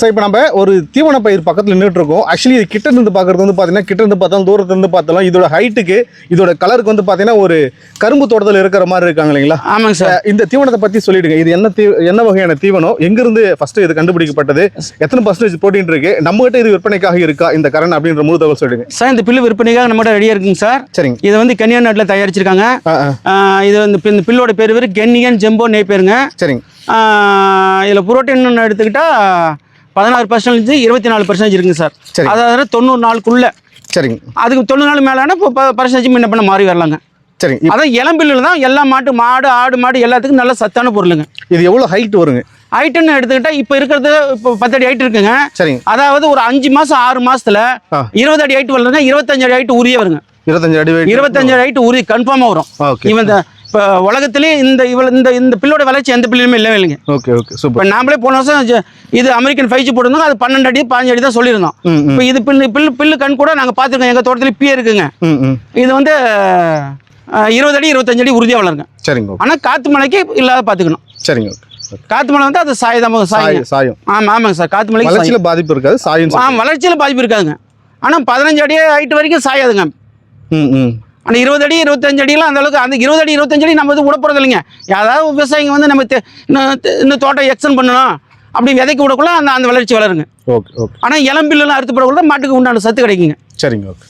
Sir இப்போ நம்ம ஒரு தீவன பயிர் பக்கத்தில் நின்றுட்டு இருக்கோம். ஆக்சுவலி இது கிட்ட இருந்து பார்க்குறது வந்து பார்த்தீங்கன்னா கிட்ட இருந்து பார்த்தாலும் தூரத்துல இருந்து பார்த்தாலும் இதோட ஹைட்டுக்கு இதோட கலருக்கு வந்து பார்த்தீங்கன்னா ஒரு கரும்பு தோட்டத்தில் இருக்கிற மாதிரி இருக்காங்க இல்லைங்களா? ஆமாங்க சார். இந்த தீவனத்தை பற்றி சொல்லிடுங்க. இது என்ன வகையான தீவனம், எங்கிருந்து ஃபர்ஸ்ட் இது கண்டுபிடிக்கப்பட்டது, எத்தனை % புரோட்டீன் இருக்கு, நம்மகிட்ட இது விற்பனைக்காக இருக்கா இந்த கரண் அப்படின்ற முழு தகவல் சொல்லிடுங்க சார். இந்த பில்லு விற்பனைக்காக நம்மகிட்ட ரெடியாக இருக்குங்க சார். சரிங்க. இது வந்து கன்னியா நாட்டில் தயாரிச்சிருக்காங்க. இது வந்து இந்த பில்லோட பேர் கென்னியன் ஜெம்போ நெய் பேருங்க. சரிங்க. இதில் புரோட்டீன் எடுத்துக்கிட்டால் 16% 24% இருக்குங்க சார். அதாவது 90 நாளுக்குள்ள. சரிங்க. அதுக்கு 90 நாள் மேலான இப்போ % முன்ன பண்ண மாறி வரலாங்க. சரிங்க. அதான் இளம்பில்லில் தான் எல்லா மாடு ஆடு மாடு எல்லாத்துக்கும் நல்ல சத்தான பொருளுங்க. இது எவ்வளோ ஹைட் வருங்க? ஹைட்டுன்னு எடுத்துக்கிட்டா இப்போ இருக்கிறது இப்போ 10 அடி ஹைட் இருக்குங்க. சரிங்க. அதாவது ஒரு 5 மாதம் 6 மாதத்துல 20 அடி ஹைட் வரலங்க. 25 அடி ஹைட் உரிய வருங்க. 25 அடி ஹைட் உரிய கன்ஃபார்மாக வரும். இவன் இப்போ உலகத்திலே இந்த பில்லோட வளர்ச்சி எந்த பில்லுமே இல்லைங்க. Okay okay super. இப்போ நாமளே போன வருஷம் இது அமெரிக்கன் 5G போட்டிருந்தோம். அது 12 அடி 15 அடி தான் சொல்லியிருந்தோம். இப்போ இது பில்லு கண் கூட நாங்கள் பார்த்துருக்கோம். எங்கள் தோட்டத்தில் இப்பயே இருக்குங்க. இது வந்து 20 அடி 25 அடி உறுதியாக வளருங்க. சரிங்க. ஆனால் காற்று மழைக்கு இல்லாத பார்த்துக்கணும். சரிங்க. காற்று மழை வந்து அது சாயம். ஆமாங்க சார். காற்று மலைக்கு வளர்ச்சியில் பாதிப்பு இருக்காது, சாயம். வளர்ச்சியில் பாதிப்பு இருக்காதுங்க. ஆனால் 15 அடி ஹைட் வரைக்கும் சாயாதுங்க. ஆனால் 20 அடி 25 அடியெல்லாம் அந்த அளவுக்கு. அந்த 20 அடி 25 அடி நம்ம விட போகிறது இல்லைங்க. ஏதாவது விவசாயிங்க வந்து நம்ம இன்னும் தோட்டம் எக்ஸ்டெண்ட் பண்ணணும் அப்படி விதைக்க விடக்குள்ள அந்த வளர்ச்சி வளருங்க. Okay okay. ஆனால் இளம்பில்லாம் அறுத்து போடக்குள்ள மாட்டுக்கு உண்டான சத்து கிடைக்குங்க. சரிங்க. ஓகே.